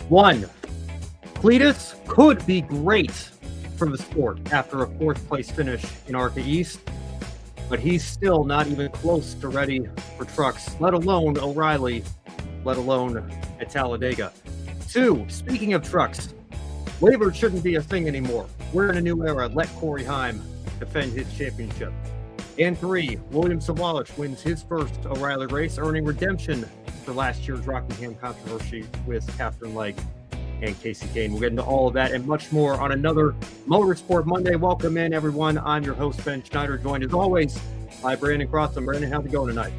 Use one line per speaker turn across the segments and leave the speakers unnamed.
One, Cleetus could be great for the sport after a fourth place finish in ARCA East, but he's still not even close to ready for trucks, let alone O'Reilly, let alone at Talladega. Two, speaking of trucks, waivers shouldn't be a thing anymore. We're in a new era. Let Corey Heim defend his championship. And three, William Sawalich wins his first O'Reilly race, earning redemption for last year's Rockingham controversy with Katherine, Legge and Kasey. We'll get into all of that and much more on another Motorsport Monday. Welcome in, everyone. I'm your host, Ben Schneider, joined as always by Brandon Crossan. Brandon, how's it going tonight?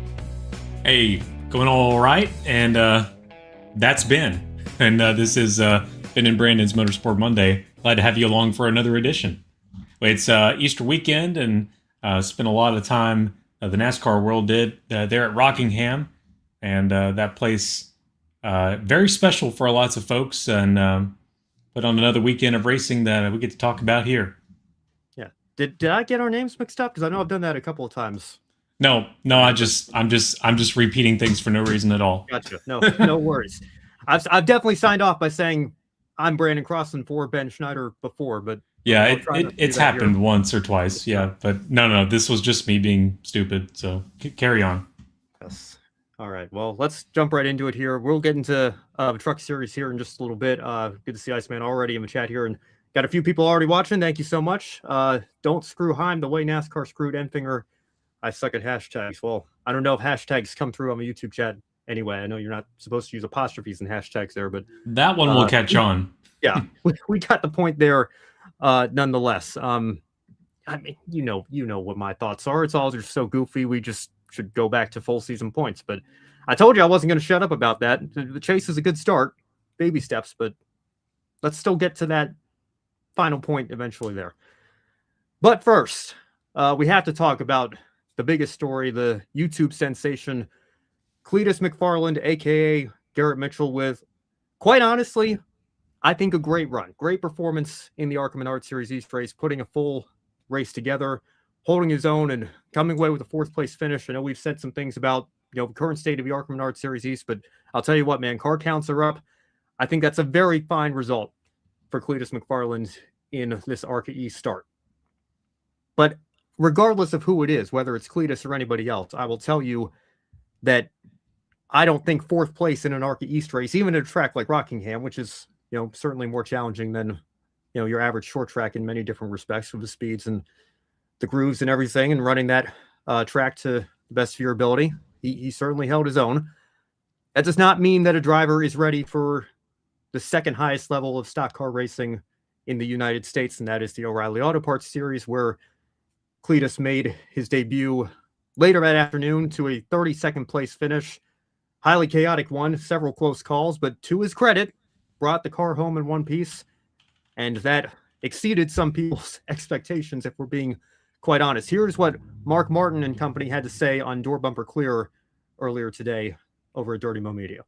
Hey, going all right. And that's Ben. And this is Ben and Brandon's Motorsport Monday. Glad to have you along for another edition. It's Easter weekend, and spent a lot of time the NASCAR world did there at Rockingham. And that place, very special for lots of folks, and put on another weekend of racing that we get to talk about here.
Yeah. Did I get our names mixed up? Because I know I've done that a couple of times.
No, I'm just repeating things for no reason at all.
Gotcha. No worries. I've definitely signed off by saying I'm Brandon Crossan for Ben Schneider before, but
yeah, it's happened here once or twice. Yeah, but no, this was just me being stupid. So carry on.
Yes. All right. Well, let's jump right into it here. We'll get into the truck series here in just a little bit. Good to see Iceman already in the chat here, and got a few people already watching. Thank you so much. Don't screw Heim the way NASCAR screwed Enfinger. I suck at hashtags. Well, I don't know if hashtags come through on the YouTube chat anyway. I know you're not supposed to use apostrophes and hashtags there, but
that one will catch on.
Yeah, we got the point there. Nonetheless, I mean, you know what my thoughts are. It's all just so goofy. We just should go back to full season points. But I told you I wasn't going to shut up about that. The chase is a good start, baby steps, but let's still get to that final point eventually there. But first, we have to talk about the biggest story, the YouTube sensation, Cleetus McFarland, aka Garrett Mitchell, with, quite honestly, I think a great run, great performance in the ARCA Series East race, putting a full race together, holding his own and coming away with a fourth place finish. I know we've said some things about, the current state of the ARCA Series East, but I'll tell you what, man, car counts are up. I think that's a very fine result for Cleetus McFarland in this ARCA East start. But regardless of who it is, whether it's Cleetus or anybody else, I will tell you that I don't think fourth place in an ARCA East race, even at a track like Rockingham, which is certainly more challenging than, your average short track in many different respects with the speeds and the grooves and everything, and running that track to the best of your ability. He certainly held his own. That does not mean that a driver is ready for the second highest level of stock car racing in the United States, and that is the O'Reilly Auto Parts Series, where Cleetus made his debut later that afternoon to a 32nd place finish. Highly chaotic one, several close calls, but to his credit, brought the car home in one piece, and that exceeded some people's expectations, if we're being quite honest. Here's what Mark Martin and company had to say on Door Bumper Clear earlier today over at Dirty Mo Media.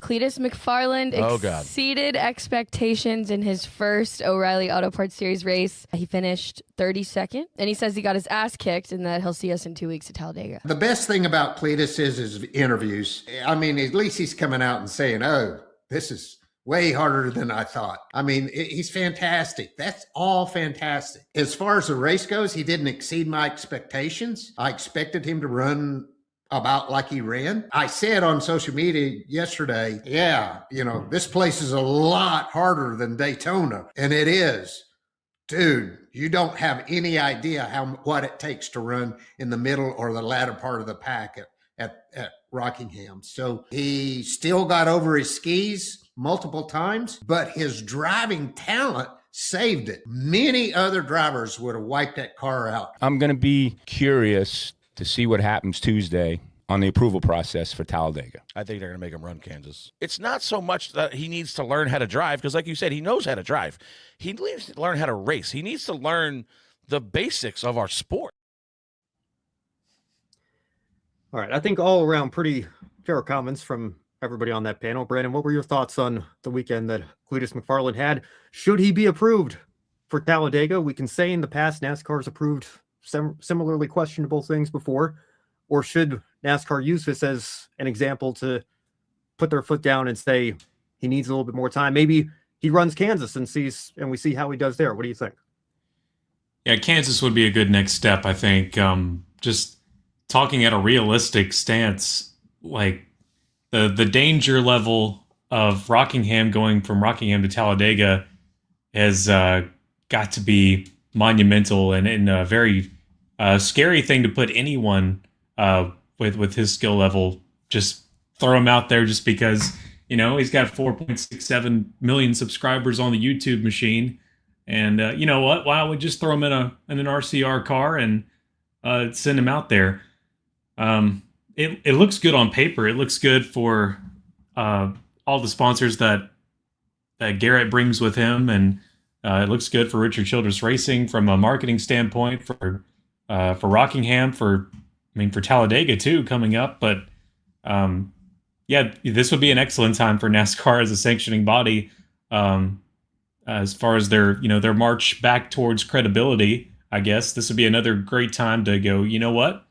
Cleetus McFarland exceeded expectations in his first O'Reilly Auto Parts Series race. He finished 32nd, and he says he got his ass kicked and that he'll see us in 2 weeks at Talladega.
The best thing about Cleetus is his interviews. I mean, at least he's coming out and saying, oh, this is way harder than I thought. I mean, he's fantastic. That's all fantastic. As far as the race goes, he didn't exceed my expectations. I expected him to run about like he ran. I said on social media yesterday, this place is a lot harder than Daytona. And it is. Dude, you don't have any idea what it takes to run in the middle or the latter part of the pack at Rockingham. So he still got over his skis multiple times, but his driving talent saved it. Many other drivers would have wiped that car out.
I'm going to be curious to see what happens Tuesday on the approval process for Talladega.
I think they're going to make him run Kansas. It's not so much that he needs to learn how to drive, because like you said, he knows how to drive. He needs to learn how to race. He needs to learn the basics of our sport.
All right. I think all around pretty fair comments from everybody on that panel. Brandon, what were your thoughts on the weekend that Cleetus McFarland had? Should he be approved for Talladega? We can say in the past NASCAR's approved similarly questionable things before, or should NASCAR use this as an example to put their foot down and say, he needs a little bit more time. Maybe he runs Kansas and we see how he does there. What do you think?
Yeah, Kansas would be a good next step, I think. Just talking at a realistic stance, like the danger level of Rockingham going from Rockingham to Talladega has got to be monumental and a very scary thing to put anyone with his skill level. Just throw him out there just because, he's got 4.67 million subscribers on the YouTube machine. And you know what? Why don't we just throw him in an RCR car and send him out there? It looks good on paper. It looks good for all the sponsors that Garrett brings with him, and it looks good for Richard Childress Racing from a marketing standpoint for Rockingham, for Talladega too coming up. But yeah, this would be an excellent time for NASCAR as a sanctioning body. As far as their march back towards credibility, I guess this would be another great time to go, you know what?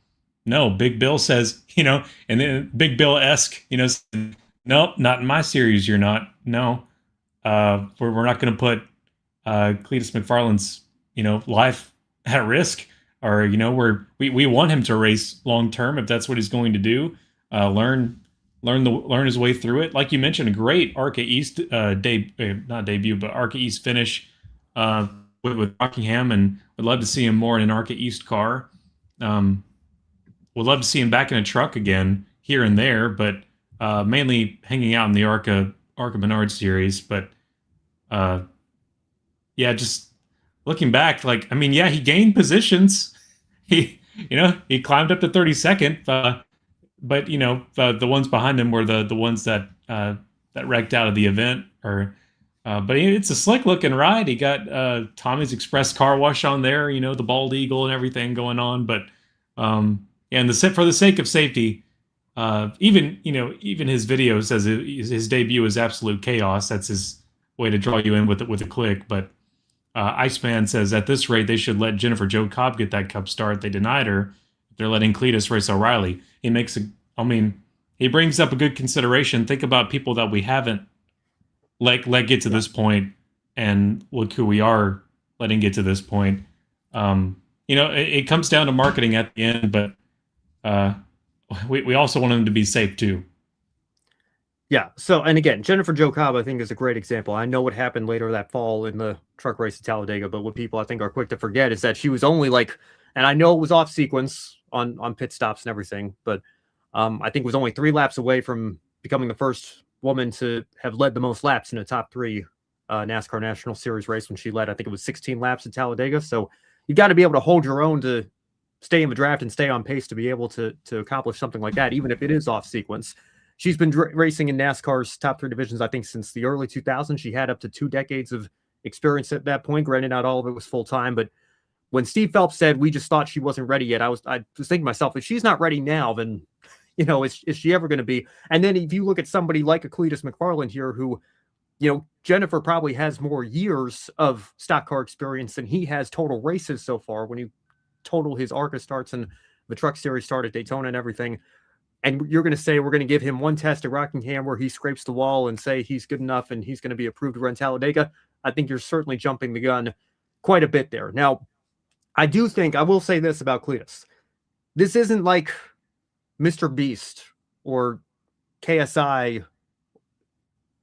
No, Big Bill says, and then Big Bill-esque, nope, not in my series, you're not. No, we're not going to put Cleetus McFarland's, life at risk, or, we want him to race long-term if that's what he's going to do, learn his way through it. Like you mentioned, a great ARCA East ARCA East finish with Rockingham, and would love to see him more in an ARCA East car. Would love to see him back in a truck again here and there, but mainly hanging out in the ARCA Menard series. But yeah, just looking back, he gained positions. He climbed up to 32nd. But the ones behind him were the ones that wrecked out of the event. But it's a slick looking ride. He got Tommy's Express Car Wash on there. The bald eagle and everything going on. But and for the sake of safety, even his video says his debut is absolute chaos. That's his way to draw you in with a click. But Iceman says at this rate they should let Jennifer Jo Cobb get that Cup start. They denied her. They're letting Cleetus race O'Reilly. He brings up a good consideration. Think about people that we haven't let get to this point, and look who we are letting get to this point. It comes down to marketing at the end, but we also want them to be safe too.
Yeah. So, and again, Jennifer Jo Cobb, I think, is a great example. I know what happened later that fall in the truck race at Talladega, but what people I think are quick to forget is that she was only and I know it was off sequence on pit stops and everything, but I think it was only 3 laps away from becoming the first woman to have led the most laps in a top 3 NASCAR National Series race when she led, I think it was 16 laps at Talladega. So you got to be able to hold your own to stay in the draft and stay on pace to be able to accomplish something like that, even if it is off sequence. She's been racing in NASCAR's top 3 divisions, I think, since the early 2000s. She had up to 2 decades of experience at that point. Granted, not all of it was full time, but when Steve Phelps said we just thought she wasn't ready yet, I was thinking to myself, if she's not ready now, then is she ever going to be? And then if you look at somebody like a Cleetus McFarland here, who, Jennifer probably has more years of stock car experience than he has total races so far. When you total his ARCA starts and the Truck Series start at Daytona and everything, and you're going to say we're going to give him one test at Rockingham where he scrapes the wall and say he's good enough and he's going to be approved to run Talladega, I think you're certainly jumping the gun quite a bit there. Now, I will say this about Cleetus. This isn't like Mr. Beast or KSI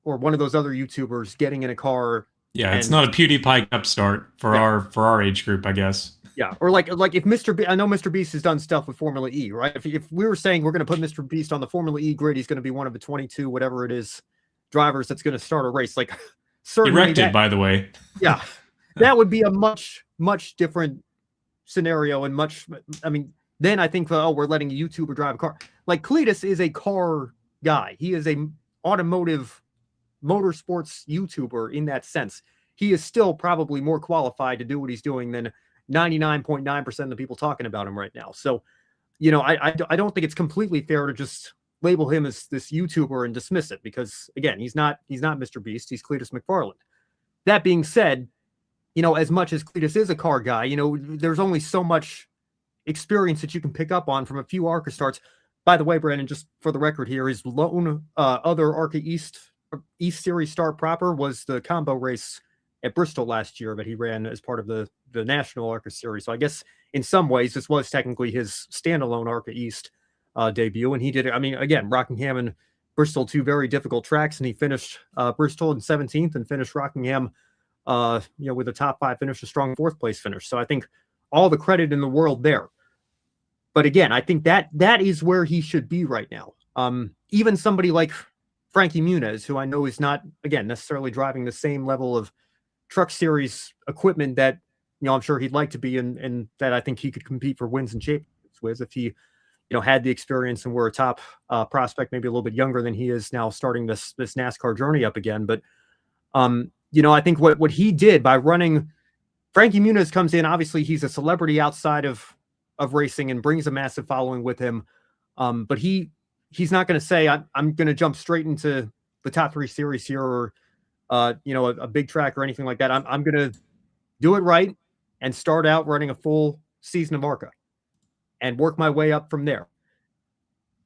or one of those other YouTubers getting in a car.
Yeah, it's not a PewDiePie Cup start for our age group, I guess.
Yeah, or like if I know Mr. Beast has done stuff with Formula E, right? If we were saying we're going to put Mr. Beast on the Formula E grid, he's going to be one of the 22, whatever it is, drivers that's going to start a race. Certainly
erected, by the way.
Yeah, that would be a much, much different scenario and then I think, we're letting a YouTuber drive a car. Cleetus is a car guy. He is a automotive motorsports YouTuber in that sense. He is still probably more qualified to do what he's doing than 99.9% of the people talking about him right now. So, I don't think it's completely fair to just label him as this YouTuber and dismiss it, because again, he's not Mr. Beast. He's Cleetus McFarland. That being said, as much as Cleetus is a car guy, there's only so much experience that you can pick up on from a few ARCA starts. By the way, Brandon, just for the record here, his lone other ARCA East East Series start proper was the combo race at Bristol last year that he ran as part of the national ARCA series. So I guess in some ways this was technically his standalone ARCA East debut, and he did it. I mean, again, Rockingham and Bristol, two very difficult tracks, and he finished Bristol in 17th and finished Rockingham, with a top 5 finish, a strong 4th place finish. So I think all the credit in the world there. But again, I think that is where he should be right now. Even somebody like Frankie Muniz, who I know is not, again, necessarily driving the same level of truck series equipment that, I'm sure he'd like to be, and that I think he could compete for wins and championships with if he, had the experience and were a top prospect, maybe a little bit younger than he is now, starting this NASCAR journey up again. But, I think what he did by running, Frankie Muniz comes in, obviously he's a celebrity outside of racing and brings a massive following with him. But he's not going to say, I'm going to jump straight into the top 3 series here, or, a big track or anything like that. I'm going to do it right and start out running a full season of ARCA and work my way up from there.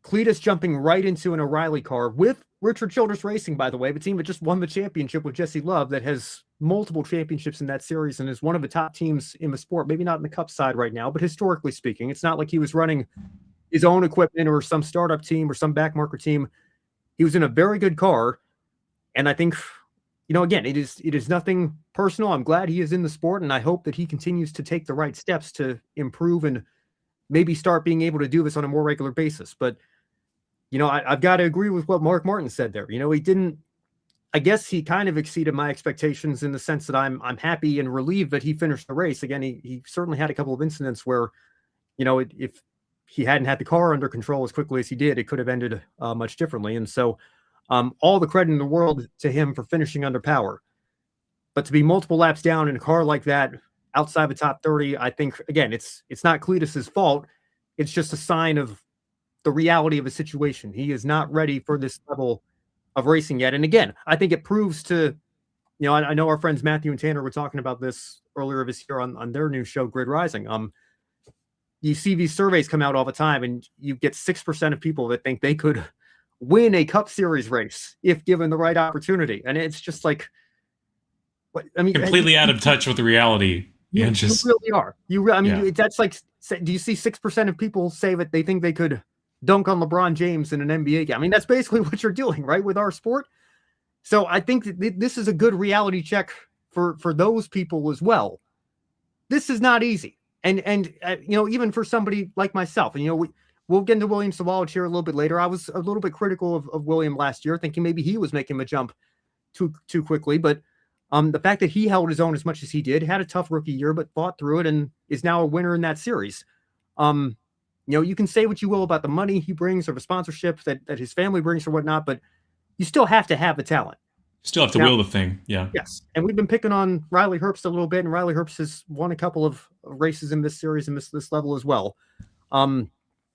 Cleetus jumping right into an O'Reilly car with Richard Childress Racing, by the way, the team that just won the championship with Jesse Love, that has multiple championships in that series and is one of the top teams in the sport. Maybe not in the Cup side right now, but historically speaking, it's not like he was running his own equipment or some startup team or some backmarker team. He was in a very good car. And I think, again, it is nothing personal. I'm glad he is in the sport, and I hope that he continues to take the right steps to improve and maybe start being able to do this on a more regular basis. But, I've got to agree with what Mark Martin said there. He didn't, I guess he kind of exceeded my expectations in the sense that I'm happy and relieved that he finished the race. Again, he certainly had a couple of incidents where, if he hadn't had the car under control as quickly as he did, it could have ended much differently. And so all the credit in the world to him for finishing under power. But to be multiple laps down in a car like that, outside the top 30, I think, again, it's not Cleetus's fault. It's just a sign of the reality of the situation. He is not ready for this level of racing yet. And again, I think it proves to, I know our friends Matthew and Tanner were talking about this earlier this year on their new show, Grid Rising. You see these surveys come out all the time, and you get 6% of people that think they could win a Cup Series race if given the right opportunity. And it's just like,
completely out of touch with the reality.
You really are. That's like, do you see 6% of people say that they think they could dunk on LeBron James in an NBA game? I mean, that's basically what you're doing, right, with our sport. So I think that this is a good reality check for those people as well. This is not easy. And even for somebody like myself, and, we'll get into William Sawalich here a little bit later. I was a little bit critical of William last year, thinking maybe he was making the jump too quickly. But the fact that he held his own as much as he did, had a tough rookie year, but fought through it and is now a winner in that series. You can say what you will about the money he brings or the sponsorship that his family brings or whatnot, but you still have to have the talent.
Still have to will the thing. Yeah.
Yes. And we've been picking on Riley Herbst a little bit, and Riley Herbst has won a couple of races in this series and this level as well.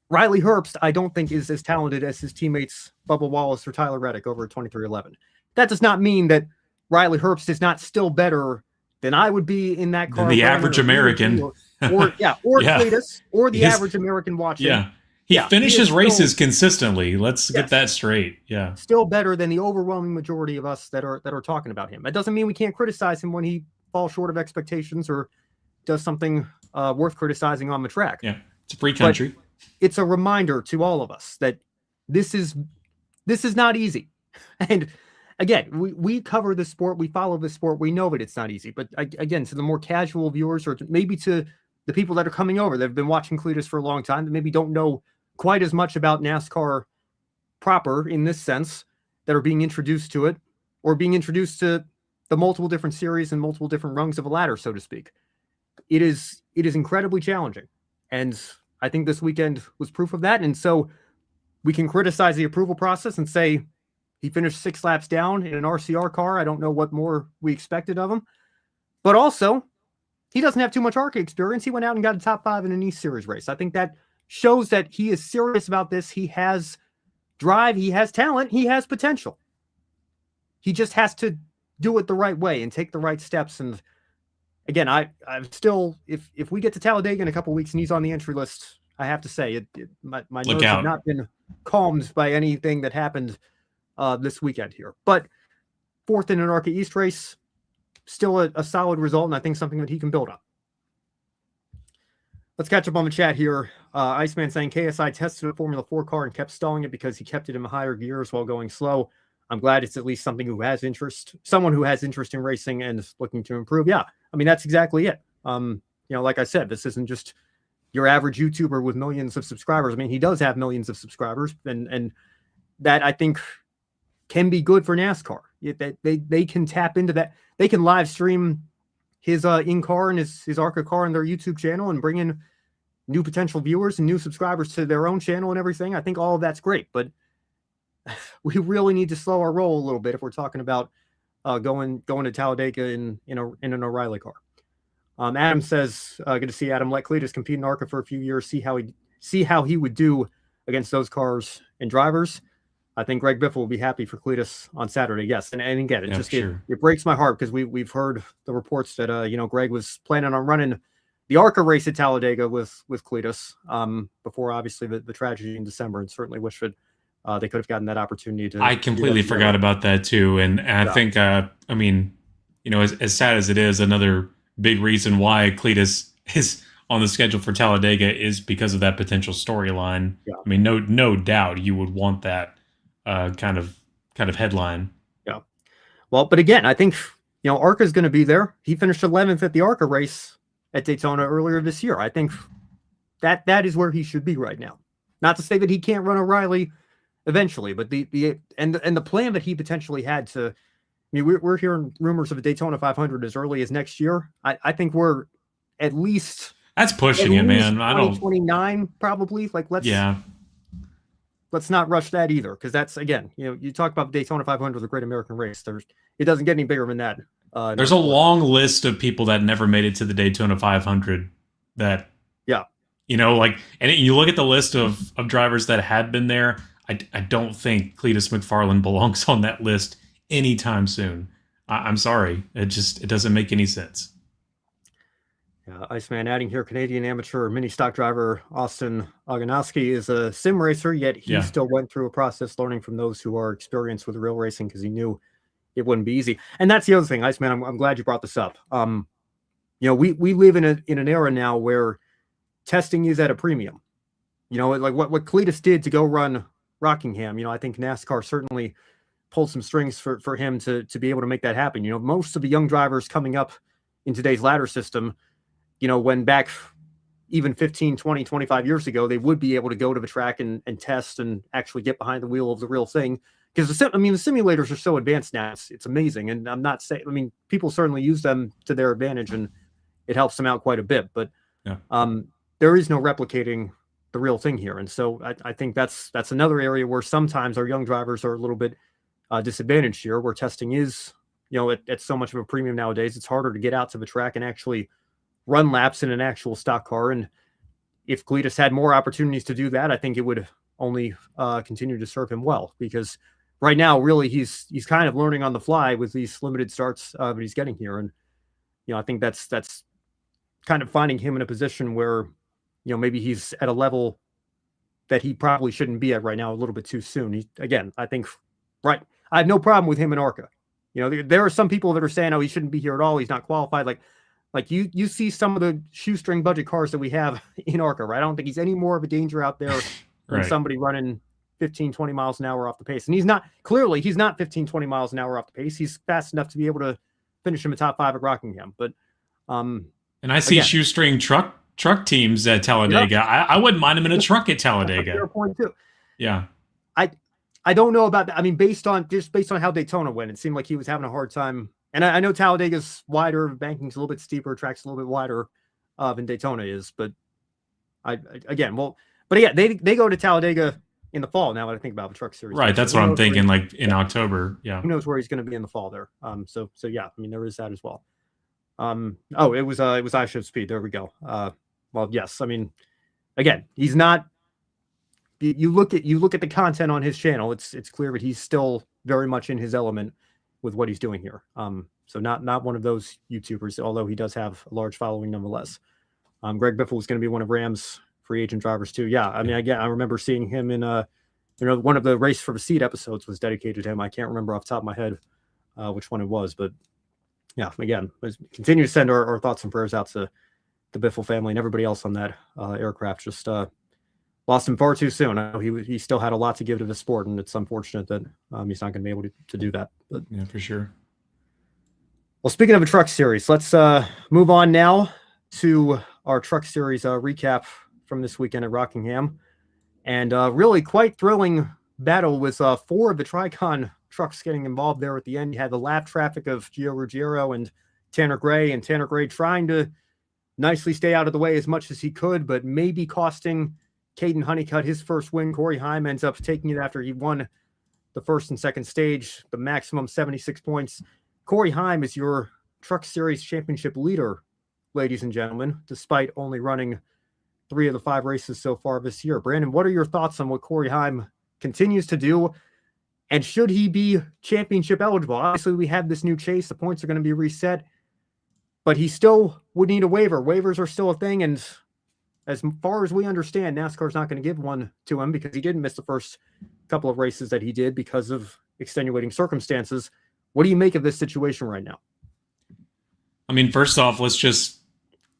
Riley Herbst, I don't think, is as talented as his teammates Bubba Wallace or Tyler Reddick over at 2311. That does not mean that Riley Herbst is not still better than I would be in that car.
Than the average American.
Or Cleetus, or the average American watching.
Yeah. He finishes races consistently. Let's get that straight. Yeah.
Still better than the overwhelming majority of us that are talking about him. That doesn't mean we can't criticize him when he falls short of expectations or does something worth criticizing on the track.
Yeah. It's a free country.
But it's a reminder to all of us that this is not easy. And again, we cover the sport, we follow the sport, we know that it's not easy. But again, to the more casual viewers, or maybe to the people that are coming over that have been watching Cleetus for a long time, that maybe don't know quite as much about NASCAR proper in this sense, that are being introduced to it, or being introduced to the multiple different series and multiple different rungs of a ladder, so to speak. It is incredibly challenging. And I think this weekend was proof of that. And so we can criticize the approval process and say he finished 6 laps down in an RCR car. I don't know what more we expected of him. But also, he doesn't have too much ARCA experience. He went out and got a top 5 in an East Series race. I think that shows that he is serious about this. He has drive, he has talent, he has potential. He just has to do it the right way and take the right steps. And again, I'm still, if we get to Talladega in a couple of weeks and he's on the entry list, I have to say my nerves have not been calmed by anything that happened this weekend here. But fourth in an ARCA East race, still a solid result, and I think something that he can build on. Let's catch up on the chat here. Iceman saying KSI tested a Formula 4 car and kept stalling it because he kept it in higher gears while going slow. I'm glad it's at least someone who has interest in racing and is looking to improve. Yeah, I mean, that's exactly it. Like I said, this isn't just your average YouTuber with millions of subscribers. I mean, he does have millions of subscribers, and that I think can be good for NASCAR. They can tap into that. They can live stream his in-car and his ARCA car on their YouTube channel and bring in new potential viewers and new subscribers to their own channel and everything. I think all of that's great, but we really need to slow our roll a little bit if we're talking about going to Talladega in an O'Reilly car. Adam says, good to see Adam. Let Cleetus compete in ARCA for a few years, see how he would do against those cars and drivers. I think Greg Biffle will be happy for Cleetus on Saturday. Yes, and again, it breaks my heart because we've heard the reports that Greg was planning on running the ARCA race at Talladega with Cleetus before obviously the tragedy in December, and certainly wish that they could have gotten that opportunity to. I
completely forgot about that too, and I think as sad as it is, another big reason why Cleetus is on the schedule for Talladega is because of that potential storyline. Yeah. I mean, no doubt you would want that kind of headline. Yeah.
Well, but again, I think ARCA is going to be there. He finished 11th at the ARCA race at Daytona earlier this year. I think that is where he should be right now. Not to say that he can't run O'Reilly eventually, but the plan that he potentially had to. I mean, we're hearing rumors of a Daytona 500 as early as next year. I think we're at least.
That's pushing it, man.
2029 probably. Let's not rush that either, because that's, again, you talk about the Daytona 500, the Great American Race. It doesn't get any bigger than that.
There's a long list of people that never made it to the Daytona 500 that, and you look at the list of drivers that had been there, I don't think Cleetus McFarland belongs on that list anytime soon. I'm sorry. It doesn't make any sense.
Iceman adding here, Canadian amateur mini stock driver Austin Oganowski is a sim racer, yet he still went through a process learning from those who are experienced with real racing because he knew it wouldn't be easy. And that's the other thing, Iceman, I'm glad you brought this up. We live in an era now where testing is at a premium. Like what Cleetus did to go run Rockingham, I think NASCAR certainly pulled some strings for him to be able to make that happen. Most of the young drivers coming up in today's ladder system, when back even 15, 20, 25 years ago, they would be able to go to the track and test and actually get behind the wheel of the real thing. Because the simulators are so advanced now, it's amazing. And I'm not saying, people certainly use them to their advantage and it helps them out quite a bit, but there is no replicating the real thing here. And so I think that's another area where sometimes our young drivers are a little bit disadvantaged here, where testing is, at so much of a premium nowadays. It's harder to get out to the track and actually run laps in an actual stock car. And if Cleetus had more opportunities to do that, I think it would only continue to serve him well, because right now, really, he's kind of learning on the fly with these limited starts that he's getting here. And, I think that's kind of finding him in a position where, maybe he's at a level that he probably shouldn't be at right now a little bit too soon. I think, I have no problem with him in ARCA. There are some people that are saying, oh, he shouldn't be here at all. He's not qualified. Like you see some of the shoestring budget cars that we have in ARCA, right? I don't think he's any more of a danger out there than somebody running 15, 20 miles an hour off the pace. And he's not 15, 20 miles an hour off the pace. He's fast enough to be able to finish him a top 5 at Rockingham. But
and I see shoestring truck teams at Talladega. I wouldn't mind him in a truck at Talladega.
Fair point too.
Yeah.
I don't know about that. Based on how Daytona went, it seemed like he was having a hard time. And I know Talladega's wider, banking's a little bit steeper, track's a little bit wider than Daytona is. But they go to Talladega in the fall now that I think about the truck series.
Right, that's what I'm thinking, in October. Yeah.
Who knows where he's going to be in the fall there. So there is that as well. It was iShift Speed. There we go. Well, yes. Again, he's not. You look at the content on his channel. It's clear that he's still very much in his element with what he's doing here. So not one of those YouTubers, although he does have a large following nonetheless. Greg Biffle was going to be one of Rams' free agent drivers too. Yeah, I remember seeing him in one of the Race for the Seat episodes was dedicated to him. I can't remember off the top of my head which one it was, but yeah, again, continue to send our thoughts and prayers out to the Biffle family and everybody else on that aircraft. Just lost him far too soon. I know he still had a lot to give to the sport, and it's unfortunate that he's not going to be able to do that. But
yeah, for sure.
Well, speaking of a truck series, let's move on now to our truck series recap from this weekend at Rockingham. And really quite thrilling battle with 4 of the Tricon trucks getting involved there at the end. You had the lap traffic of Gio Ruggiero and Tanner Gray trying to nicely stay out of the way as much as he could, but maybe costing Caden Honeycutt his first win. Corey Heim ends up taking it after he won the first and second stage, the maximum 76 points. Corey Heim is your Truck Series Championship leader, ladies and gentlemen, despite only running 3 of the 5 races so far this year. Brandon, what are your thoughts on what Corey Heim continues to do? And should he be championship eligible? Obviously, we have this new chase. The points are going to be reset, but he still would need a waiver. Waivers are still a thing. And as far as we understand, NASCAR's not going to give one to him because he didn't miss the first couple of races that he did because of extenuating circumstances. What do you make of this situation right now?
I mean, first off, let's just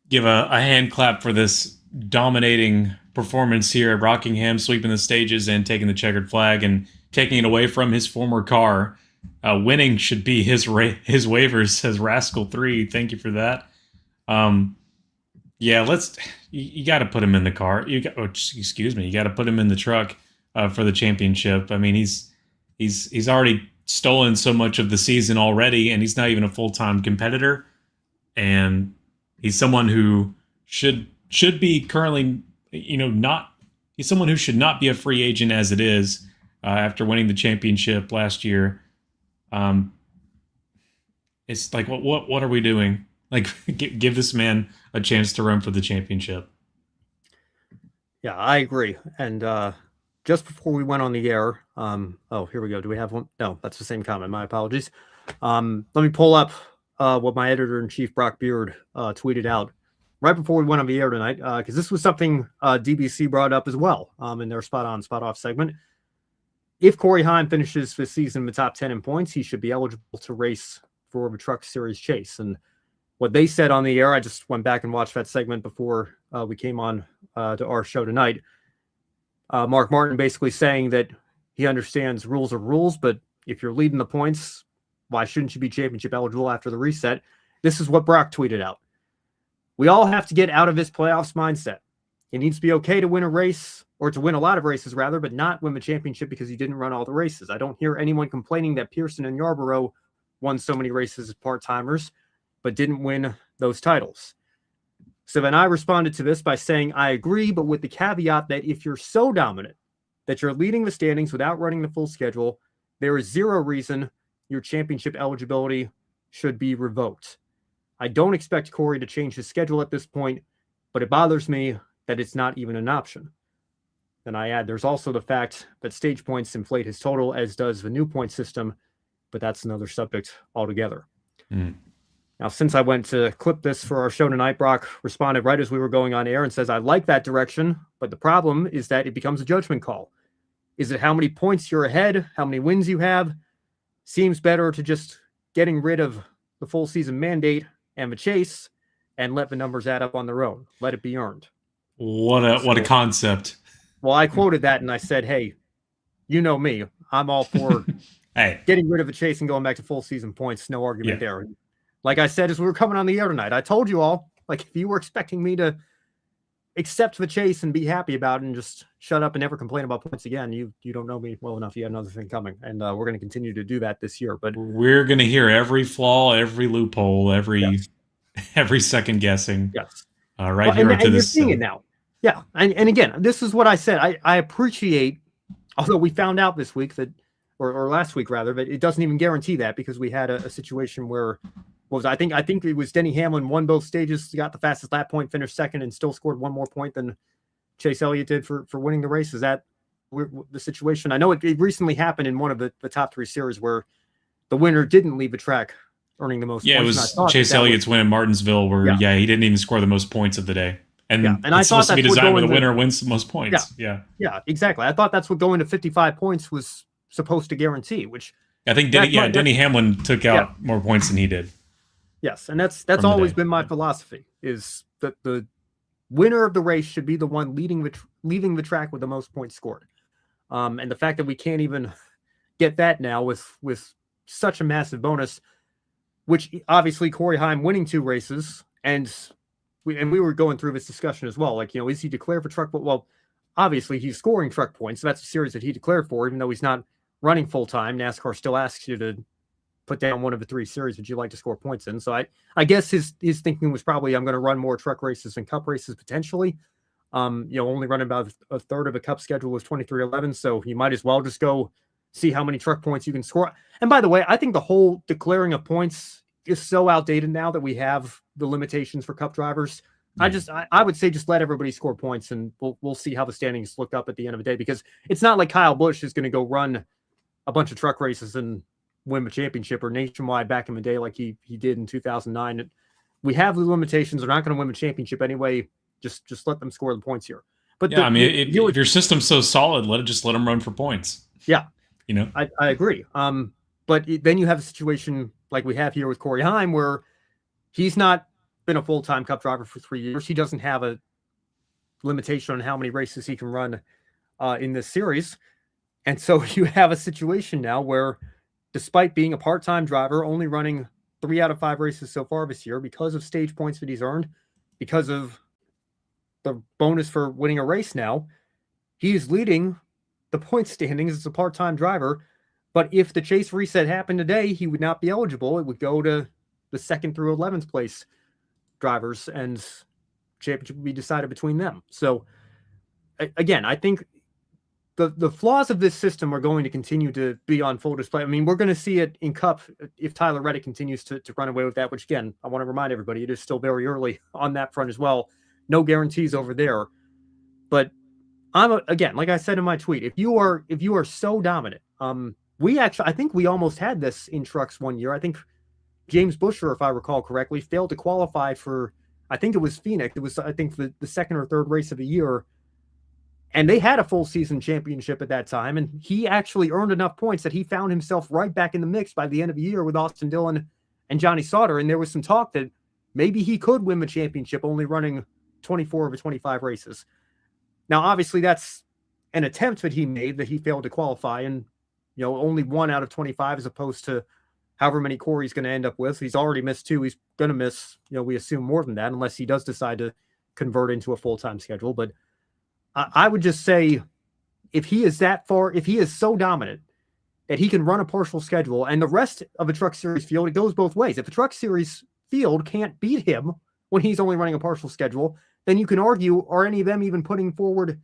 give a hand clap for this dominating performance here at Rockingham, sweeping the stages and taking the checkered flag and taking it away from his former car. Winning should be his waivers, says Rascal 3. Thank you for that. Yeah, you got to put him in the car. You got to put him in the truck for the championship. I mean, he's already stolen so much of the season already, and he's not even a full-time competitor. And he's someone who should be currently, he's someone who should not be a free agent as it is after winning the championship last year. It's like, what are we doing? Like, give this man a chance to run for the championship.
Yeah, I agree. And just before we went on the air, here we go. Do we have one? No, that's the same comment. My apologies. Let me pull up what my editor-in-chief, Brock Beard, tweeted out right before we went on the air tonight, because this was something DBC brought up as well in their spot-on, spot-off segment. If Corey Heim finishes the season in the top 10 in points, he should be eligible to race for the Truck Series Chase. And what they said on the air, I just went back and watched that segment before we came on to our show tonight. Mark Martin basically saying that he understands rules are rules, but if you're leading the points, why shouldn't you be championship eligible after the reset? This is what Brock tweeted out. We all have to get out of this playoffs mindset. It needs to be okay to win a race, or to win a lot of races rather, but not win the championship because you didn't run all the races. I don't hear anyone complaining that Pearson and Yarborough won so many races as part-timers, but didn't win those titles. So then I responded to this by saying, I agree, but with the caveat that if you're so dominant that you're leading the standings without running the full schedule, there is zero reason your championship eligibility should be revoked. I don't expect Corey to change his schedule at this point, but it bothers me that it's not even an option. Then I add, there's also the fact that stage points inflate his total, as does the new point system, but that's another subject altogether. Now, since I went to clip this for our show tonight, Brock responded right as we were going on air and says, I like that direction, but the problem is that it becomes a judgment call. Is it how many points you're ahead, how many wins you have? Seems better to just getting rid of the full season mandate and the chase and let the numbers add up on their own. Let it be earned.
What a concept.
Well, I quoted that and I said, hey, you know me. I'm all for getting rid of the chase and going back to full season points. No argument there. Like I said, as we were coming on the air tonight, I told you all, like, if you were expecting me to accept the chase and be happy about it and just shut up and never complain about points again, you don't know me well enough. You have another thing coming. And we're going to continue to do that this year. But
we're going to hear every flaw, every loophole, every second guessing.
Yes.
Right here
and you're seeing it now. Yeah. And again, this is what I said. I appreciate, although we found out this week that, or last week rather, but it doesn't even guarantee that, because we had a situation where I think it was Denny Hamlin won both stages, got the fastest lap point, finished second, and still scored one more point than Chase Elliott did for winning the race. Is that the situation? I know it recently happened in one of the top 3 series where the winner didn't leave the track earning the most points.
Yeah, it was Chase Elliott's win in Martinsville where, he didn't even score the most points of the day. And
I
it's supposed to be designed where the winner wins the most points.
Yeah, exactly. I thought that's what going to 55 points was supposed to guarantee, which
I think Denny Hamlin took out more points than he did.
Yes, and that's always been my philosophy, is that the winner of the race should be the one leaving the track with the most points scored. And the fact that we can't even get that now with such a massive bonus, which obviously Corey Heim winning 2 races, and we were going through this discussion as well. Like, is he declared for truck? But well, obviously he's scoring truck points. So that's a series that he declared for, even though he's not running full time. NASCAR still asks you to put down one of the 3 series that you like to score points in. So I guess his thinking was probably, I'm going to run more truck races and cup races potentially. Only running about a third of a cup schedule was 23-11. So you might as well just go see how many truck points you can score. And by the way, I think the whole declaring of points is so outdated now that we have the limitations for cup drivers. I would say just let everybody score points, and we'll see how the standings look up at the end of the day, because it's not like Kyle Busch is going to go run a bunch of truck races and win a championship, or nationwide back in the day like he did in 2009. We have the limitations. They're not going to win a championship anyway. Just let them score the points here. But
if your system's so solid, let them run for points.
Yeah, I agree. But then you have a situation like we have here with Corey Heim, where he's not been a full-time cup driver for 3 years. He doesn't have a limitation on how many races he can run in this series. And so you have a situation now where, despite being a part-time driver, only running 3 out of 5 races so far this year, because of stage points that he's earned, because of the bonus for winning a race now, he's leading the point standings as a part-time driver. But if the chase reset happened today, he would not be eligible. It would go to the 2nd through 11th place drivers, and championship would be decided between them. So again, I think the flaws of this system are going to continue to be on full display. I mean, we're going to see it in Cup if Tyler Reddick continues to run away with that, which, again, I want to remind everybody, it is still very early on that front as well. No guarantees over there. But again, like I said in my tweet, if you are so dominant, I think we almost had this in trucks one year. I think James Buescher, if I recall correctly, failed to qualify for, I think it was Phoenix. It was, I think, the 2nd or 3rd race of the year. And they had a full season championship at that time. And he actually earned enough points that he found himself right back in the mix by the end of the year with Austin Dillon and Johnny Sauter. And there was some talk that maybe he could win the championship only running 24 of the 25 races. Now, obviously, that's an attempt that he made that he failed to qualify. And, only 1 out of 25 as opposed to however many Corey's going to end up with. He's already missed 2. He's going to miss, we assume, more than that, unless he does decide to convert into a full-time schedule. But I would just say, if he is that far, if he is so dominant that he can run a partial schedule, and the rest of a truck series field, it goes both ways. If a truck series field can't beat him when he's only running a partial schedule, then you can argue, are any of them even putting forward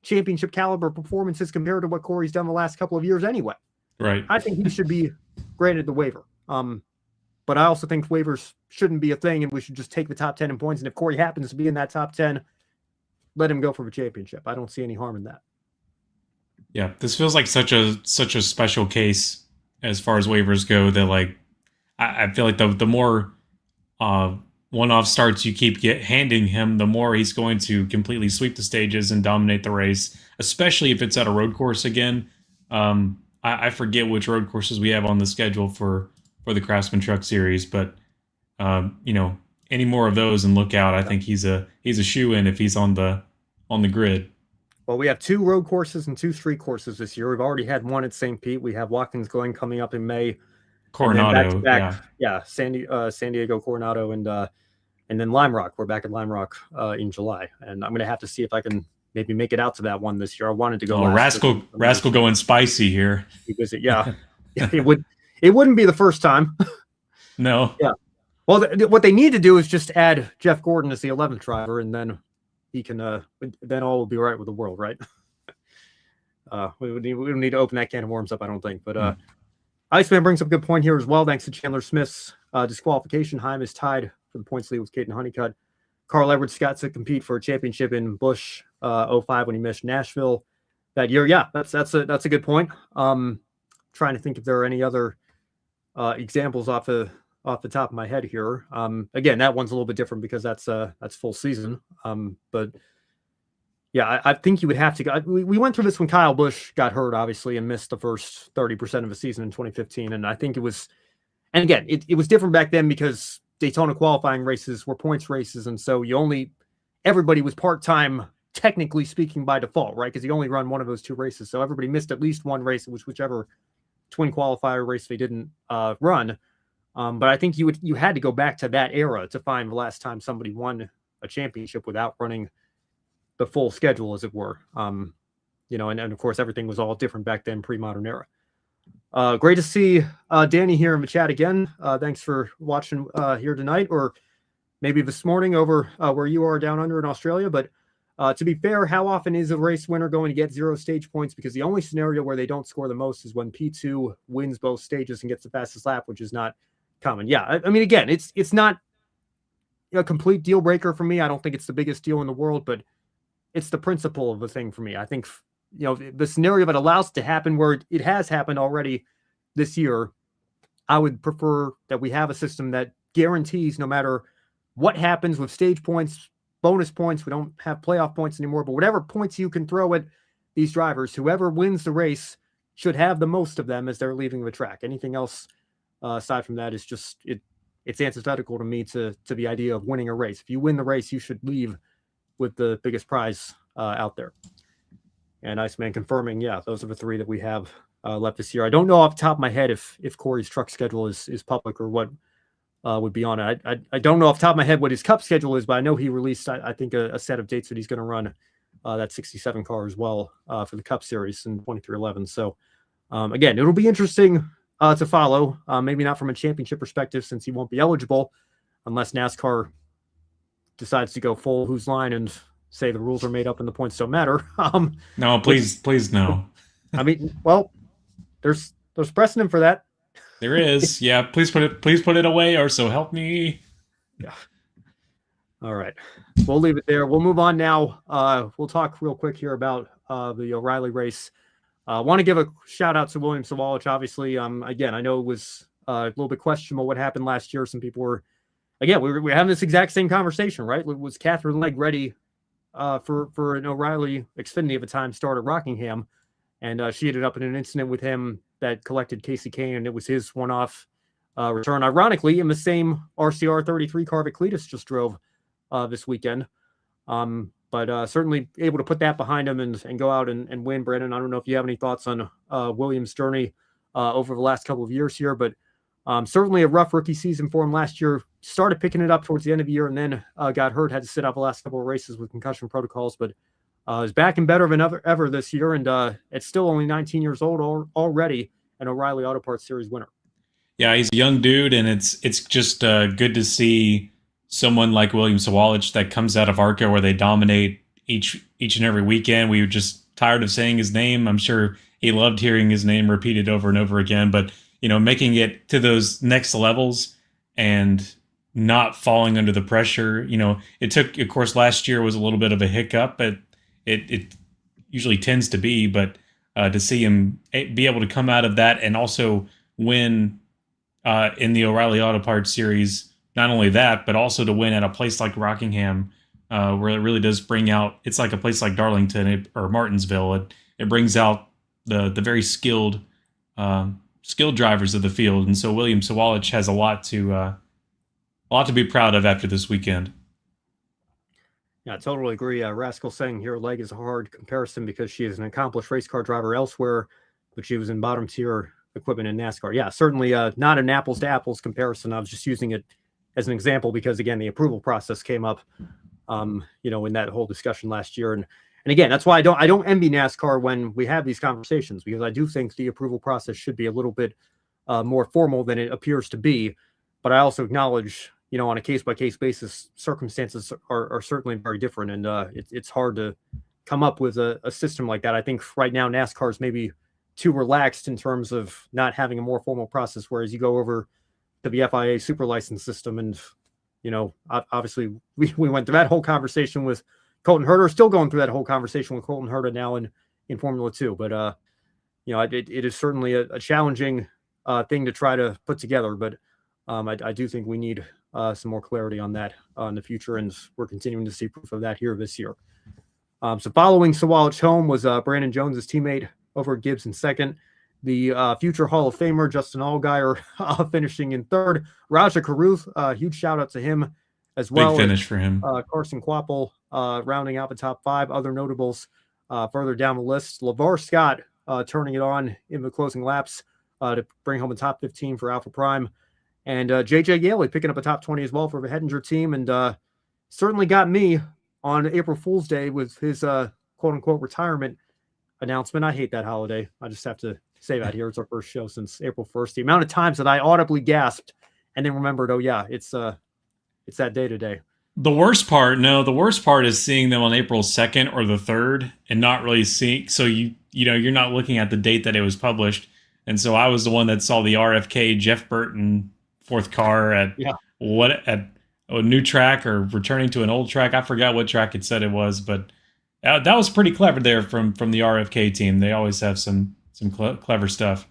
championship caliber performances compared to what Corey's done the last couple of years anyway?
Right.
I think he should be granted the waiver. But I also think waivers shouldn't be a thing, and we should just take the top 10 in points. And if Corey happens to be in that top 10, let him go for the championship. I don't see any harm in that.
Yeah, this feels like such a special case as far as waivers go, that I feel like the more one-off starts you keep handing him, the more he's going to completely sweep the stages and dominate the race, especially if it's at a road course again. I forget which road courses we have on the schedule for the Craftsman Truck Series, but any more of those, and look out. I think he's a shoe-in if he's on the grid.
Well, we have 2 road courses and 2 street courses this year. We've already had one at St. Pete. We have Watkins Glen coming up in May.
Coronado,
San Diego, Coronado, and then Lime Rock. We're back at Lime Rock in July, and I'm going to have to see if I can maybe make it out to that one this year. I wanted to go.
Rascal going spicy here,
because it wouldn't be the first time.
No.
Yeah. Well, what they need to do is just add Jeff Gordon as the 11th driver, and then he can. Then all will be right with the world, right? We don't need to open that can of worms up, I don't think. But Iceman brings up a good point here as well. Thanks to Chandler Smith's disqualification, Heim is tied for the points lead with Caden Honeycutt. Carl Edwards got to compete for a championship in Busch 05 when he missed Nashville that year. Yeah, that's a good point. Trying to think if there are any other examples off the top of my head here. Again, that one's a little bit different because that's full season. But Yeah, I think you would have to go. We went through this when Kyle Busch got hurt, obviously, and missed the first 30% of the season in 2015. And I think it was, and again, it was different back then because Daytona qualifying races were points races. And so everybody was part-time, technically speaking, by default, right? Because you only run one of those two races. So everybody missed at least one race, whichever twin qualifier race they didn't run. But I think you had to go back to that era to find the last time somebody won a championship without running the full schedule, as it were. And of course, everything was all different back then, pre-modern era. Great to see Danny here in the chat again. Thanks for watching here tonight, or maybe this morning over where you are down under in Australia. But to be fair, how often is a race winner going to get 0 stage points? Because the only scenario where they don't score the most is when P2 wins both stages and gets the fastest lap, which is not common. Yeah, I mean, again, it's not a complete deal breaker for me. I don't think it's the biggest deal in the world, but it's the principle of the thing for me. I think, the scenario that allows it to happen, where it has happened already this year, I would prefer that we have a system that guarantees no matter what happens with stage points, bonus points, we don't have playoff points anymore, but whatever points you can throw at these drivers, whoever wins the race should have the most of them as they're leaving the track. Anything else aside from that is just, it's antithetical to me to the idea of winning a race. If you win the race, you should leave with the biggest prize out there. And Iceman confirming, yeah, those are the 3 that we have left this year. I don't know off the top of my head if Corey's truck schedule is public or what would be on it. I don't know off the top of my head what his Cup schedule is, but I know he released, I think, a set of dates that he's going to run that 67 car as well for the Cup Series in 2311. So, again, it'll be interesting to follow, maybe not from a championship perspective since he won't be eligible unless NASCAR decides to go full whose line and say the rules are made up and the points don't matter.
No, please no.
I mean, well, there's precedent for that.
There is. Yeah, please put it away, or so help me.
Yeah. All right. We'll leave it there. We'll move on now. We'll talk real quick here about the O'Reilly race. I want to give a shout out to William Sawalich. Obviously, again, I know it was a little bit questionable what happened last year. Some people were, again, we were having this exact same conversation, right? Was Katherine Legge ready for an O'Reilly Xfinity at the time start at Rockingham? And she ended up in an incident with him that collected Kasey Kahne, and it was his one-off return. Ironically, in the same RCR 33 car that Cleetus just drove this weekend. But certainly able to put that behind him and go out and win. Brandon, I don't know if you have any thoughts on Williams' journey over the last couple of years here, but certainly a rough rookie season for him last year. Started picking it up towards the end of the year and then got hurt, had to sit out the last couple of races with concussion protocols, but is back and better than ever this year. And it's still only 19 years old already, an O'Reilly Auto Parts Series winner.
Yeah, he's a young dude, and it's just good to see someone like William Sawalich that comes out of ARCA where they dominate each and every weekend. We were just tired of saying his name. I'm sure he loved hearing his name repeated over and over again, but making it to those next levels and not falling under the pressure. It took, of course, last year was a little bit of a hiccup, but it usually tends to be, but to see him be able to come out of that and also win in the O'Reilly Auto Parts Series, not only that, but also to win at a place like Rockingham, where it really does bring out, it's like a place like Darlington or Martinsville. It brings out the very skilled drivers of the field. And so William Sawalich has a lot to be proud of after this weekend.
Yeah, I totally agree. Rascal saying here, Legge is a hard comparison because she is an accomplished race car driver elsewhere, but she was in bottom tier equipment in NASCAR. Yeah, certainly not an apples to apples comparison. I was just using it as an example because, again, the approval process came up, in that whole discussion last year. And again, that's why I don't envy NASCAR when we have these conversations, because I do think the approval process should be a little bit more formal than it appears to be. But I also acknowledge, on a case-by-case basis, circumstances are certainly very different, and it's hard to come up with a system like that. I think right now NASCAR is maybe too relaxed in terms of not having a more formal process, whereas you go over to the FIA super license system, and obviously we went through that whole conversation with Colton Herta, still going through that whole conversation with Colton Herta now in Formula 2. But it is certainly a challenging thing to try to put together, but I do think we need some more clarity on that in the future, and we're continuing to see proof of that here this year. So following Sawalich home was Brandon Jones's teammate over at Gibbs in second. The future Hall of Famer Justin Allgaier finishing in third. Raja Caruth, huge shout out to him as well.
Big finish for him.
Carson Quapple rounding out the top 5. Other notables further down the list. LeVar Scott turning it on in the closing laps to bring home a top 15 for Alpha Prime. And JJ Yaley picking up a top 20 as well for the Hettinger team. And certainly got me on April Fool's Day with his quote-unquote retirement announcement. I hate that holiday. I just have to say that here. It's our first show since April 1st. The amount of times that I audibly gasped and then remembered, oh, yeah, it's that day today.
The worst part is seeing them on April 2nd or the 3rd and not really seeing. So, you're not looking at the date that it was published. And so I was the one that saw the RFK Jeff Burton 4th car at a new track or returning to an old track. I forgot what track it said it was, but that was pretty clever there from the RFK team. They always have some clever stuff.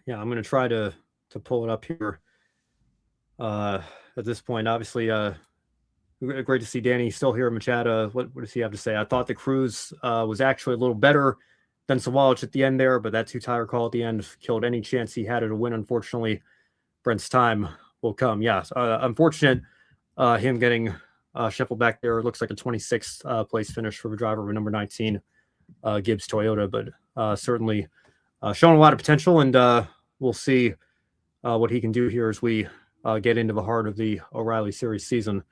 Yeah, I'm going to try to pull it up here. At this point, obviously, great to see Danny still here in the chat. What does he have to say? I thought the cruise was actually a little better than Sawalich at the end there, but that 2-tire call at the end killed any chance he had at a win. Unfortunately, Brent's time will come. Yes, unfortunate him getting shuffled back there. It looks like a 26th place finish for the driver of number 19 Gibbs Toyota, but certainly showing a lot of potential, and we'll see what he can do here as we get into the heart of the O'Reilly Series season.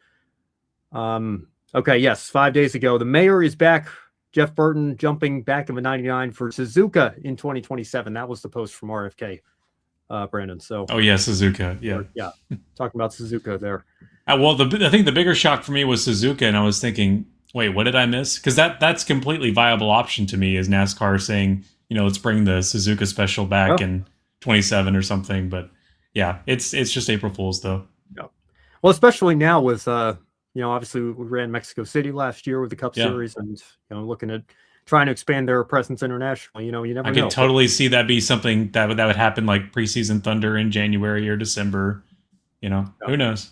Okay, yes, 5 days ago, the mayor is back. Jeff Burton jumping back in the 99 for Suzuka in 2027. That was the post from RFK, Brandon. So,
oh yeah, Suzuka, yeah,
talking about Suzuka there.
Well, I think the bigger shock for me was Suzuka, and I was thinking, wait, what did I miss? Because that's completely viable option to me. Is NASCAR saying, let's bring the Suzuka special back in 27 or something? But yeah, it's just April Fool's though.
Yeah. Well, especially now with obviously we ran Mexico City last year with the Cup Series, and looking at trying to expand their presence internationally. You never know.
I can totally see that be something that would happen like preseason Thunder in January or December. Who knows?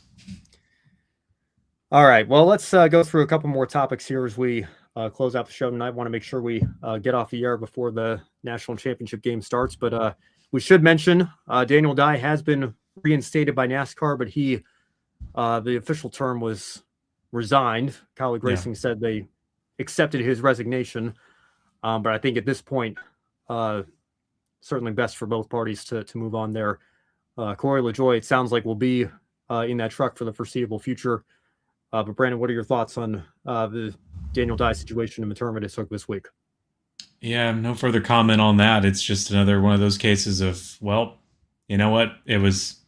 All right. Well, let's go through a couple more topics here as we close out the show tonight. I want to make sure we get off the air before the national championship game starts. But we should mention Daniel Dye has been reinstated by NASCAR, but the official term was resigned. Colleague Racing said they accepted his resignation. But I think at this point, certainly best for both parties to move on there. Corey LaJoie, it sounds like, will be in that truck for the foreseeable future. But Brandon, what are your thoughts on the Daniel Dye situation in the tournament it took this week?
Yeah, no further comment on that. It's just another one of those cases of, well, you know what? It was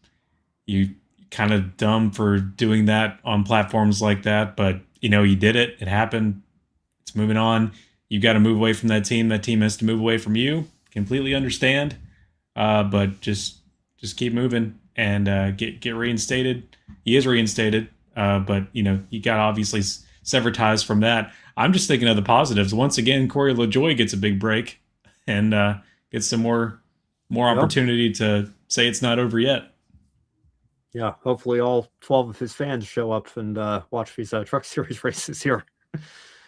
you kind of dumb for doing that on platforms like that, but you did it. It happened. It's moving on. You got to move away from that team. That team has to move away from you. Completely understand. But just keep moving and get reinstated. He is reinstated. But he got to obviously sever ties from that. I'm just thinking of the positives. Once again, Corey LaJoie gets a big break and gets some more opportunity to say it's not over yet.
Yeah, hopefully all 12 of his fans show up and watch these Truck Series races here.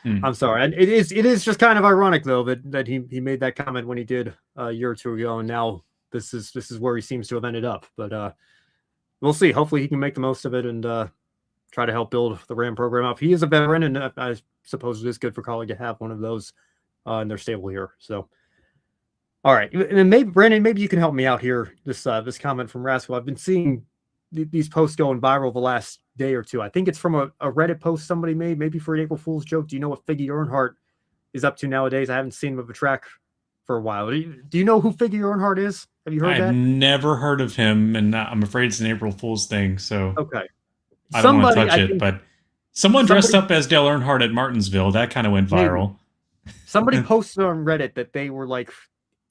I'm sorry. And it is just kind of ironic though that he made that comment when he did a year or two ago, and now this is where he seems to have ended up. But we'll see. Hopefully he can make the most of it and try to help build the Ram program up. He is a veteran, and I suppose it is good for Colleague to have one of those in their stable here. So, all right, and maybe Brandon, maybe you can help me out here. This comment from Rascal. I've been seeing these posts going viral the last day or two. I think it's from a Reddit post somebody made, maybe for an April Fool's joke. Do you know what Figgy Earnhardt is up to nowadays? I haven't seen him at the track for a while. Do you know who Figgy Earnhardt is? Have you heard that?
I've never heard of him, and I'm afraid it's an April Fool's thing. So
okay.
I don't want to touch it, but someone dressed up as Dale Earnhardt at Martinsville. That kind of went viral.
Somebody posted on Reddit that they were like,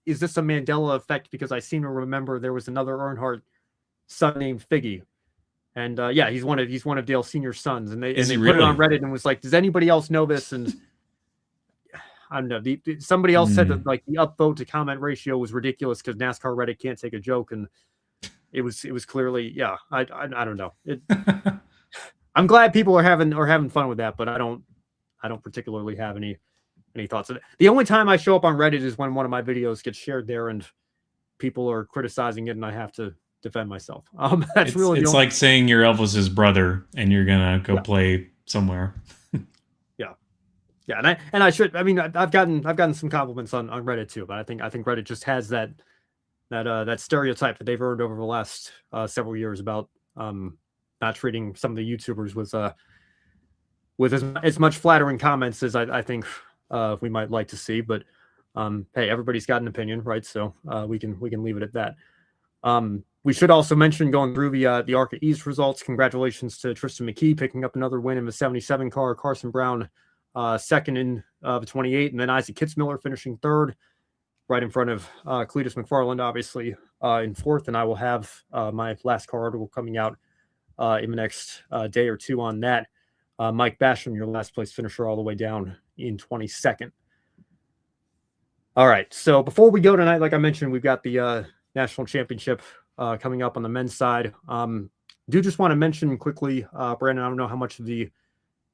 is this a Mandela effect? Because I seem to remember there was another Earnhardt son named Figgy. And he's one of Dale's senior sons. And they put it on Reddit and was like, does anybody else know this? And I don't know. Somebody else said that like the upvote to comment ratio was ridiculous because NASCAR Reddit can't take a joke. And it was clearly, I don't know. I'm glad people are having fun with that, but I don't I don't particularly have any thoughts on it. The only time I show up on Reddit is when one of my videos gets shared there and people are criticizing it, and I have to defend myself.
It's like saying you're Elvis's brother and you're gonna go play somewhere.
Yeah, and I should. I mean, I've gotten some compliments on Reddit too, but I think Reddit just has that stereotype that they've earned over the last several years about not treating some of the YouTubers with as much flattering comments as I think we might like to see. But hey, everybody's got an opinion, right? So we can leave it at that. We should also mention, going through the ARCA East results, congratulations to Tristan McKee picking up another win in the 77 car. Carson Brown second in the 28, and then Isaac Kitzmiller finishing third, right in front of Cleetus McFarland, obviously in fourth. And I will have my last car article coming out in the next day or two on that. Mike Basham, your last place finisher, all the way down in 22nd. All right, so before we go tonight, like I mentioned, we've got the national championship coming up on the men's side. Do just want to mention quickly, Brandon, I don't know how much of the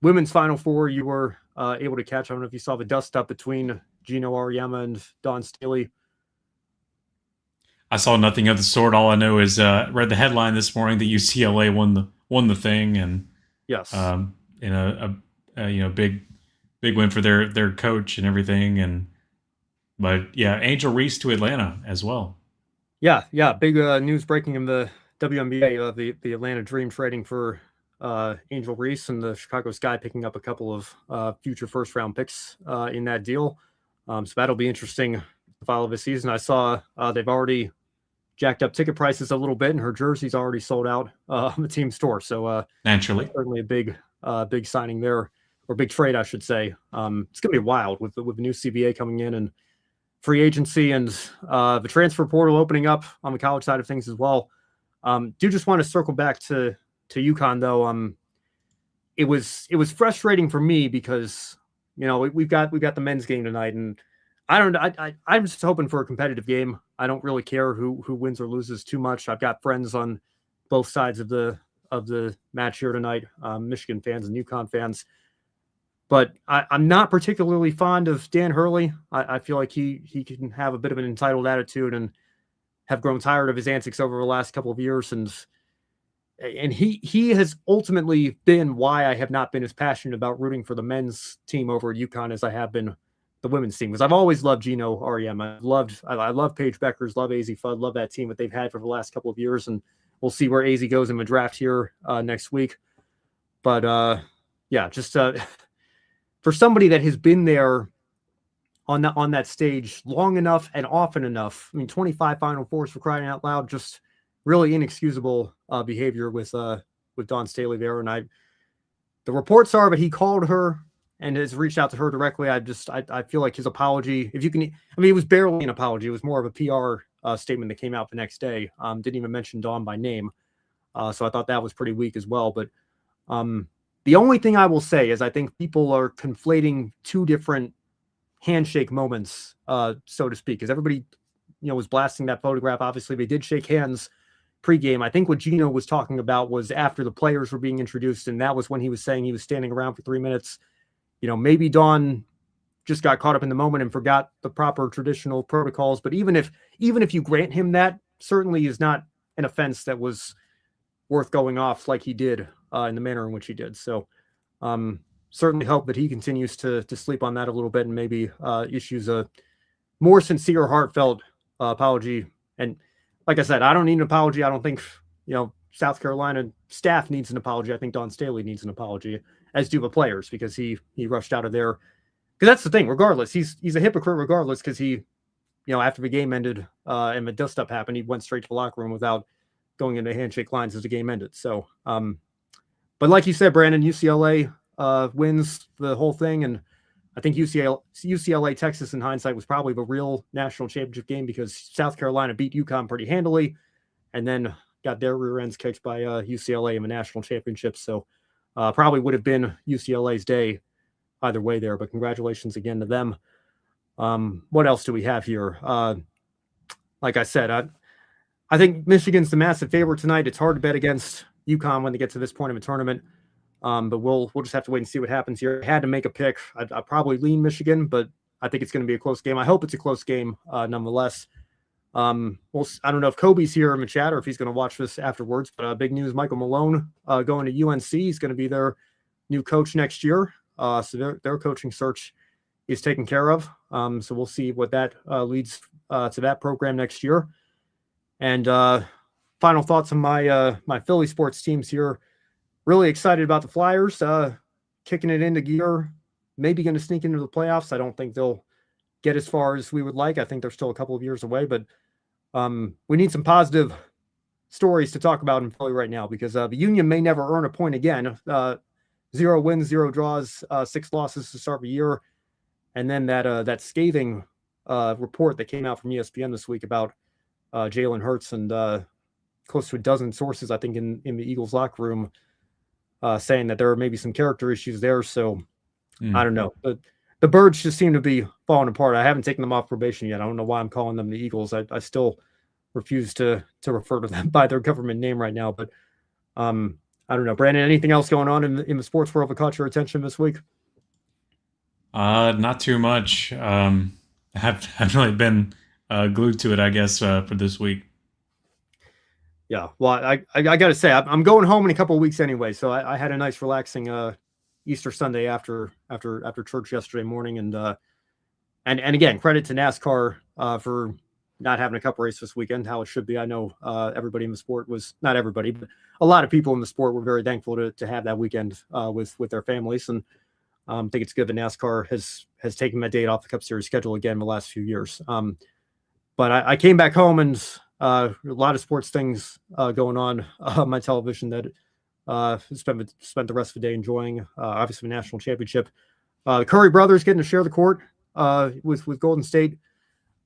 women's Final Four you were able to catch. I don't know if you saw the dust up between Gino Auriemma and Dawn Staley.
I saw nothing of the sort. All I know is read the headline this morning that UCLA won the thing, and
yes,
in a big win for their coach and everything. But yeah, Angel Reese to Atlanta as well.
Yeah, big news breaking in the WNBA. The Atlanta Dream trading for Angel Reese, and the Chicago Sky picking up a couple of future first-round picks in that deal. So that'll be interesting to follow this season. I saw they've already jacked up ticket prices a little bit, and her jersey's already sold out on the team store. So
naturally,
certainly a big signing there, or big trade, I should say. It's going to be wild with the new CBA coming in and free agency and the transfer portal opening up on the college side of things as well. Do just want to circle back to UConn though. It was frustrating for me because we've got the men's game tonight, and I'm just hoping for a competitive game. I don't really care who wins or loses too much. I've got friends on both sides of the match here tonight, Michigan fans and UConn fans. But I'm not particularly fond of Dan Hurley. I feel like he can have a bit of an entitled attitude and have grown tired of his antics over the last couple of years. And he has ultimately been why I have not been as passionate about rooting for the men's team over at UConn as I have been the women's team. Because I've always loved Gino Auriemma. I love Paige Beckers, love AZ Fudd, love that team that they've had for the last couple of years. And we'll see where AZ goes in the draft here next week. But just for somebody that has been there on that stage long enough and often enough, 25 Final Fours for crying out loud, just really inexcusable behavior with Dawn Staley there. And the reports are that he called her and has reached out to her directly. I feel like his apology, if you can, it was barely an apology. It was more of a PR statement that came out the next day. Didn't even mention Dawn by name. So I thought that was pretty weak as well. But the only thing I will say is I think people are conflating two different handshake moments, so to speak, because everybody, was blasting that photograph. Obviously, they did shake hands pregame. I think what Gino was talking about was after the players were being introduced, and that was when he was saying he was standing around for 3 minutes. Maybe Dawn just got caught up in the moment and forgot the proper traditional protocols. But even if you grant him that, certainly is not an offense that was worth going off like he did in the manner in which he did. So certainly hope that he continues to sleep on that a little bit and maybe issues a more sincere, heartfelt apology. And like I said, I don't need an apology. I don't think, South Carolina staff needs an apology. I think Dawn Staley needs an apology, as do the players, because he rushed out of there. Because that's the thing, regardless, he's a hypocrite regardless, because he, after the game ended and the dust up happened, he went straight to the locker room without going into handshake lines as the game ended. So, but like you said, Brandon, UCLA wins the whole thing. And I think UCLA, Texas in hindsight was probably the real national championship game, because South Carolina beat UConn pretty handily and then got their rear ends kicked by UCLA in the national championship. So probably would have been UCLA's day either way there, but congratulations again to them. What else do we have here? Like I said, I think Michigan's the massive favorite tonight. It's hard to bet against UConn when they get to this point of a tournament. But we'll just have to wait and see what happens here. I had to make a pick. I'd probably lean Michigan, but I think it's going to be a close game. I hope it's a close game nonetheless. I don't know if Kobe's here in the chat or if he's going to watch this afterwards, but big news, Michael Malone going to UNC. He's going to be their new coach next year. So their coaching search is taken care of. So we'll see what that leads to that program next year. And final thoughts on my Philly sports teams here. Really excited about the Flyers kicking it into gear, maybe going to sneak into the playoffs. I don't think they'll get as far as we would like. I think they're still a couple of years away, but we need some positive stories to talk about in Philly right now because the Union may never earn a point again. 0 wins, 0 draws, 6 losses to start the year. And then that scathing report that came out from ESPN this week about Jalen Hurts and close to a dozen sources, I think, in the Eagles locker room saying that there are maybe some character issues there. So I don't know. But the Birds just seem to be falling apart. I haven't taken them off probation yet. I don't know why I'm calling them the Eagles. I still refuse to refer to them by their government name right now. But I don't know. Brandon, anything else going on in the sports world that caught your attention this week?
Not too much. I haven't really been glued to it, I guess, for this week.
Yeah, well, I got to say, I'm going home in a couple of weeks anyway, so I had a nice, relaxing Easter Sunday after church yesterday morning, and again, credit to NASCAR for not having a cup race this weekend, how it should be. I know everybody in the sport was, not everybody, but a lot of people in the sport were very thankful to have that weekend with their families, and I think it's good that NASCAR has taken that date off the Cup Series schedule again the last few years. But I came back home and a lot of sports things going on my television that spent the rest of the day enjoying. Obviously, the national championship. The Curry brothers getting to share the court with Golden State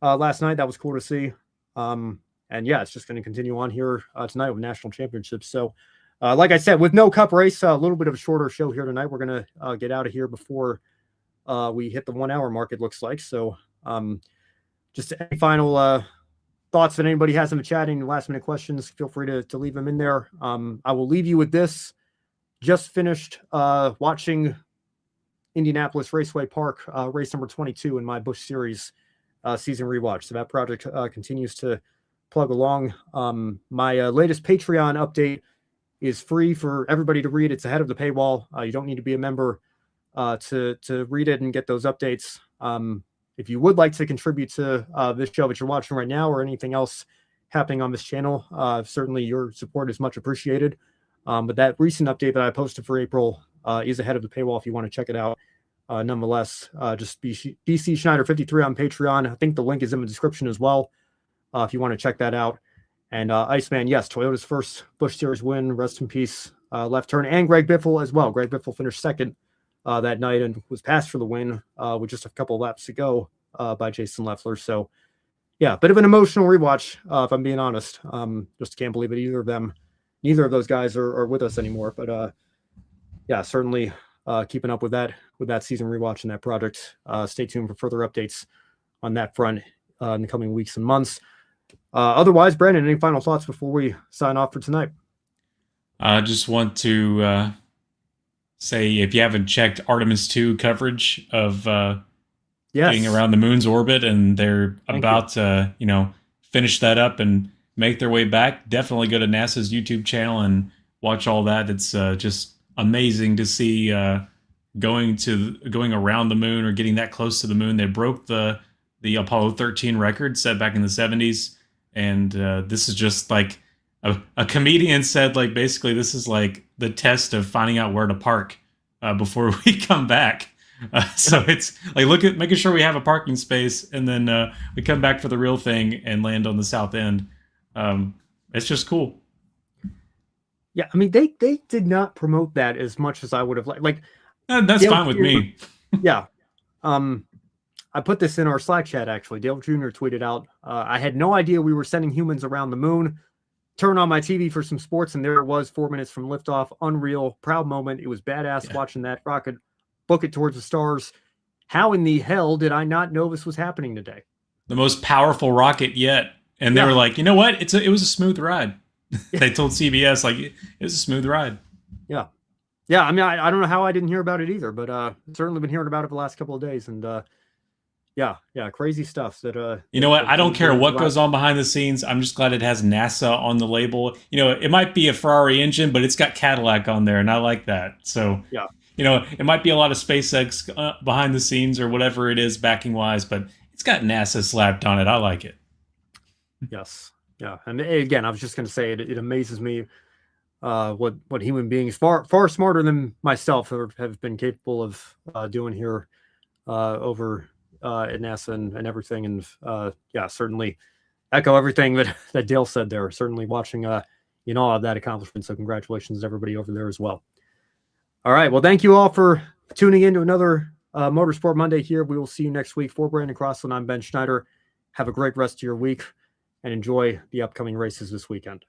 last night. That was cool to see. And yeah, it's just going to continue on here tonight with national championships. So, like I said, with no cup race, a little bit of a shorter show here tonight. We're going to get out of here before we hit the 1 hour mark, it looks like. So, just any final thoughts that anybody has in the chat, any last minute questions, feel free to leave them in there. I will leave you with this. Just finished watching Indianapolis Raceway Park, race number 22 in my Busch Series season rewatch. So that project continues to plug along. My latest Patreon update is free for everybody to read. It's ahead of the paywall. You don't need to be a member to read it and get those updates. If you would like to contribute to this show that you're watching right now or anything else happening on this channel, certainly your support is much appreciated. But that recent update that I posted for April is ahead of the paywall if you want to check it out. Nonetheless, just BC Schneider 53 on Patreon. I think the link is in the description as well if you want to check that out. And Iceman, yes, Toyota's first Busch Series win. Rest in peace, left turn. And Greg Biffle as well. Greg Biffle finished second that night and was passed for the win with just a couple laps to go by Jason Leffler. So, yeah, bit of an emotional rewatch, if I'm being honest. Just can't believe it. Neither of those guys are with us anymore. But, yeah, certainly keeping up with that season rewatch and that project. Stay tuned for further updates on that front in the coming weeks and months. Otherwise, Brandon, any final thoughts before we sign off for tonight?
I just want to say, if you haven't checked Artemis 2 coverage of getting around the moon's orbit, and they're about to, finish that up and make their way back, definitely go to NASA's YouTube channel and watch all that. It's just amazing to see going around the moon or getting that close to the moon. They broke the Apollo 13 record set back in the 70s, and this is just like a comedian said, like, basically this is like the test of finding out where to park before we come back. So it's like making sure we have a parking space, and then we come back for the real thing and land on the south end. It's just cool.
Yeah, I mean, they did not promote that as much as I would have liked. Like,
that's fine with me.
Yeah. I put this in our Slack chat, actually. Dale Jr. tweeted out, I had no idea we were sending humans around the moon. Turn on my TV for some sports, and there it was, 4 minutes from liftoff. Unreal, proud moment. It was badass watching that rocket book it towards the stars. How in the hell did I not know this was happening today?
The most powerful rocket yet. And they were like, you know what? It was a smooth ride. They told CBS, like, it was a smooth ride.
Yeah. Yeah, I mean, I don't know how I didn't hear about it either, but certainly been hearing about it the last couple of days, and yeah, crazy stuff. That
you know what? I don't care what goes on behind the scenes. I'm just glad it has NASA on the label. You know, it might be a Ferrari engine, but it's got Cadillac on there, and I like that. So
yeah,
you know, it might be a lot of SpaceX behind the scenes or whatever it is backing wise, but it's got NASA slapped on it. I like it.
Yes, yeah, and again, I was just going to say it amazes me. What human beings far smarter than myself have been capable of doing here over at NASA and everything. And yeah, certainly echo everything that Dale said there. Certainly watching all of that accomplishment. So congratulations to everybody over there as well. All right. Well, thank you all for tuning in to another Motorsport Monday here. We will see you next week. For Brandon Crossland, I'm Ben Schneider. Have a great rest of your week and enjoy the upcoming races this weekend.